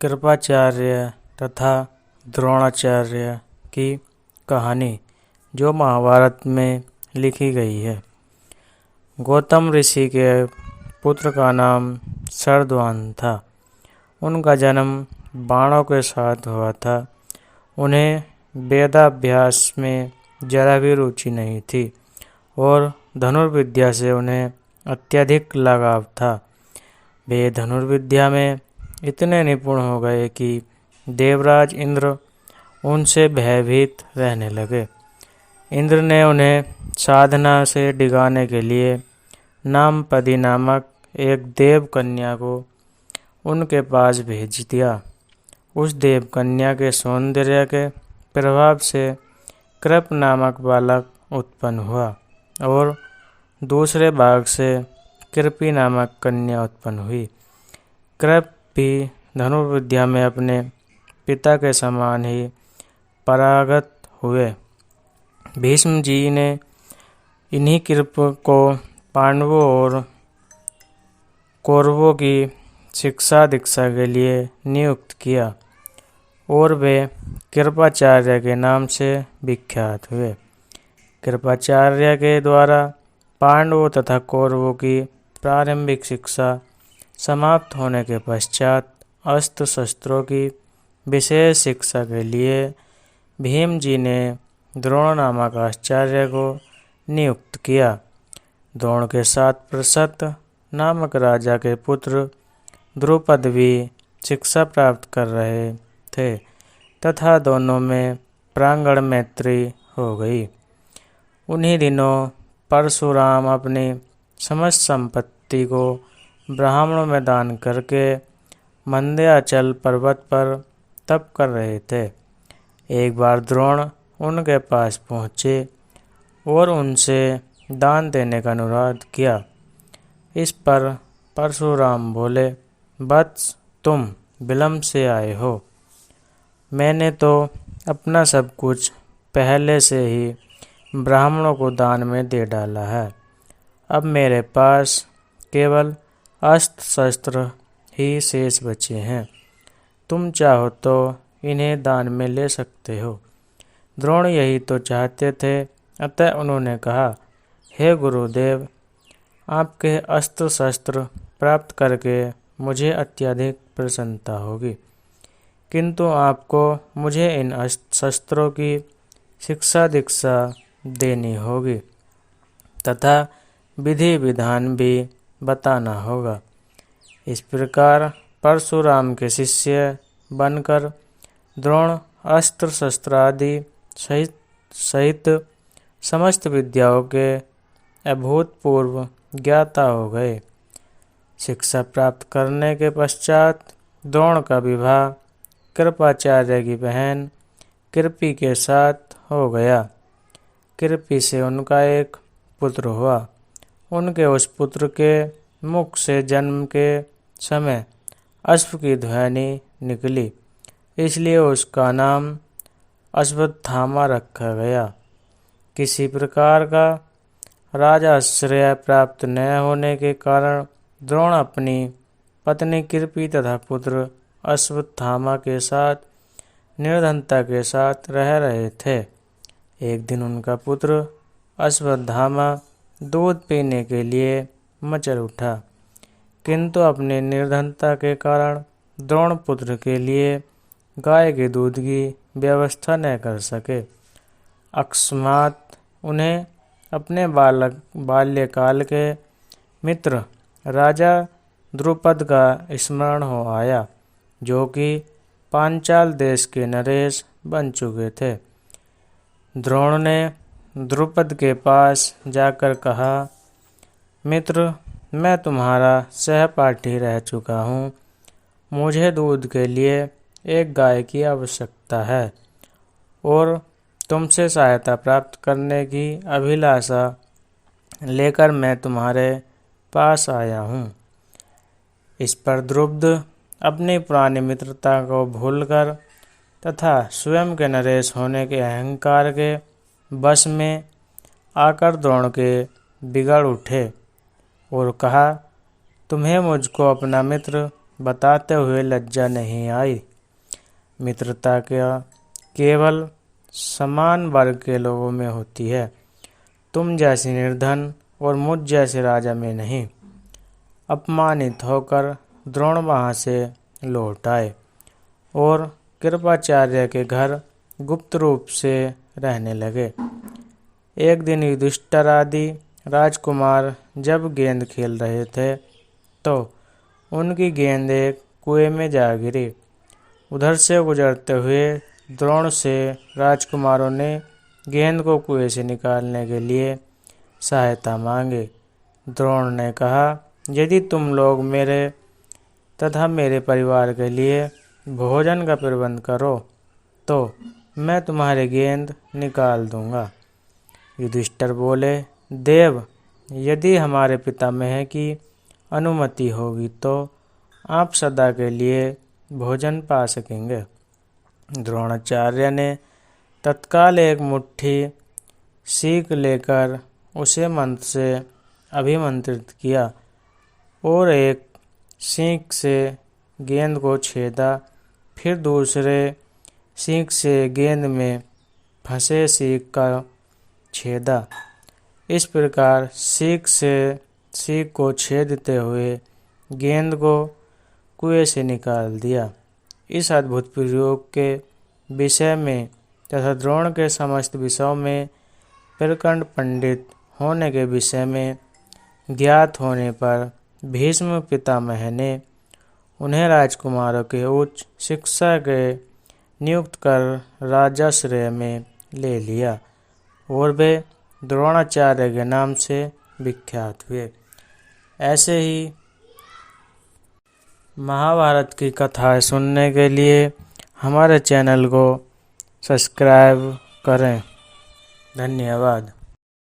कृपाचार्य तथा द्रोणाचार्य की कहानी जो महाभारत में लिखी गई है। गौतम ऋषि के पुत्र का नाम शरद्वान था। उनका जन्म बाणों के साथ हुआ था। उन्हें वेदाभ्यास में जरा भी रुचि नहीं थी और धनुर्विद्या से उन्हें अत्यधिक लगाव था। वे धनुर्विद्या में इतने निपुण हो गए कि देवराज इंद्र उनसे भयभीत रहने लगे। इंद्र ने उन्हें साधना से डिगाने के लिए नामपदी नामक एक देव कन्या को उनके पास भेज दिया। उस देव कन्या के सौंदर्य के प्रभाव से कृप नामक बालक उत्पन्न हुआ और दूसरे भाग से कृपी नामक कन्या उत्पन्न हुई। कृप भी धनुर्विद्या में अपने पिता के समान ही पारंगत हुए। भीष्म जी ने इन्हीं कृप को पांडवों और कौरवों की शिक्षा दीक्षा के लिए नियुक्त किया और वे कृपाचार्य के नाम से विख्यात हुए। कृपाचार्य के द्वारा पांडवों तथा कौरवों की प्रारंभिक शिक्षा समाप्त होने के पश्चात अस्त्र शस्त्रों की विशेष शिक्षा के लिए भीम जी ने द्रोण नामक आचार्य को नियुक्त किया। द्रोण के साथ प्रसत नामक राजा के पुत्र द्रुपद भी शिक्षा प्राप्त कर रहे थे तथा दोनों में प्रांगण मैत्री हो गई। उन्हीं दिनों परशुराम अपनी समस्त संपत्ति को ब्राह्मणों में दान करके मंदयाचल पर्वत पर तप कर रहे थे। एक बार द्रोण उनके पास पहुँचे और उनसे दान देने का अनुरोध किया। इस पर परशुराम बोले, वत्स, तुम विलंब से आए हो। मैंने तो अपना सब कुछ पहले से ही ब्राह्मणों को दान में दे डाला है। अब मेरे पास केवल अस्त्र शस्त्र ही शेष बचे हैं। तुम चाहो तो इन्हें दान में ले सकते हो। द्रोण यही तो चाहते थे, अतः उन्होंने कहा, हे गुरुदेव, आपके अस्त्र शस्त्र प्राप्त करके मुझे अत्यधिक प्रसन्नता होगी, किंतु आपको मुझे इन अस्त्र शस्त्रों की शिक्षा दीक्षा देनी होगी तथा विधि विधान भी बताना होगा। इस प्रकार परशुराम के शिष्य बनकर द्रोण अस्त्र शस्त्र आदि सहित समस्त विद्याओं के अभूतपूर्व ज्ञाता हो गए। शिक्षा प्राप्त करने के पश्चात द्रोण का विवाह कृपाचार्य की बहन कृपी के साथ हो गया। कृपी से उनका एक पुत्र हुआ। उनके उस पुत्र के मुख से जन्म के समय अश्व की ध्वनि निकली, इसलिए उसका नाम अश्वत्थामा रखा गया। किसी प्रकार का राजाश्रय प्राप्त न होने के कारण द्रोण अपनी पत्नी कृपी तथा पुत्र अश्वत्थामा के साथ निर्धनता के साथ रह रहे थे। एक दिन उनका पुत्र अश्वत्थामा दूध पीने के लिए मचल उठा, किंतु अपनी निर्धनता के कारण द्रोण पुत्र के लिए गाय के दूध की व्यवस्था न कर सके। अकस्मात उन्हें अपने बाल्यकाल के मित्र राजा द्रुपद का स्मरण हो आया, जो कि पांचाल देश के नरेश बन चुके थे। द्रोण ने द्रुपद के पास जाकर कहा, मित्र, मैं तुम्हारा सहपाठी रह चुका हूँ। मुझे दूध के लिए एक गाय की आवश्यकता है और तुमसे सहायता प्राप्त करने की अभिलाषा लेकर मैं तुम्हारे पास आया हूँ। इस पर द्रुपद अपनी पुरानी मित्रता को भूलकर तथा स्वयं के नरेश होने के अहंकार के वश में आकर द्रोण के बिगड़ उठे और कहा, तुम्हें मुझको अपना मित्र बताते हुए लज्जा नहीं आई। मित्रता क्या केवल समान वर्ग के लोगों में होती है, तुम जैसी निर्धन और मुझ जैसे राजा में नहीं। अपमानित होकर द्रोण वहाँ से लौट आए और कृपाचार्य के घर गुप्त रूप से रहने लगे। एक दिन युधिष्ठिर आदि राजकुमार जब गेंद खेल रहे थे तो उनकी गेंद एक कुएं में जा गिरी। उधर से गुजरते हुए द्रोण से राजकुमारों ने गेंद को कुएं से निकालने के लिए सहायता मांगी। द्रोण ने कहा, यदि तुम लोग मेरे तथा मेरे परिवार के लिए भोजन का प्रबंध करो तो मैं तुम्हारी गेंद निकाल दूंगा। युधिष्ठिर बोले, देव, यदि हमारे पितामह की अनुमति होगी तो आप सदा के लिए भोजन पा सकेंगे। द्रोणाचार्य ने तत्काल एक मुट्ठी सीख लेकर उसे मंत्र से अभिमंत्रित किया और एक सीख से गेंद को छेदा, फिर दूसरे सीख से गेंद में फंसे सीख का छेदा। इस प्रकार सीख से सीख को छेदते हुए गेंद को कुएं से निकाल दिया। इस अद्भुत प्रयोग के विषय में तथा द्रोण के समस्त विषयों में प्रकांड पंडित होने के विषय में ज्ञात होने पर भीष्म पितामह ने उन्हें राजकुमारों के उच्च शिक्षा के नियुक्त कर राजाश्रय में ले लिया और वे द्रोणाचार्य के नाम से विख्यात हुए। ऐसे ही महाभारत की कथाएं सुनने के लिए हमारे चैनल को सब्सक्राइब करें। धन्यवाद।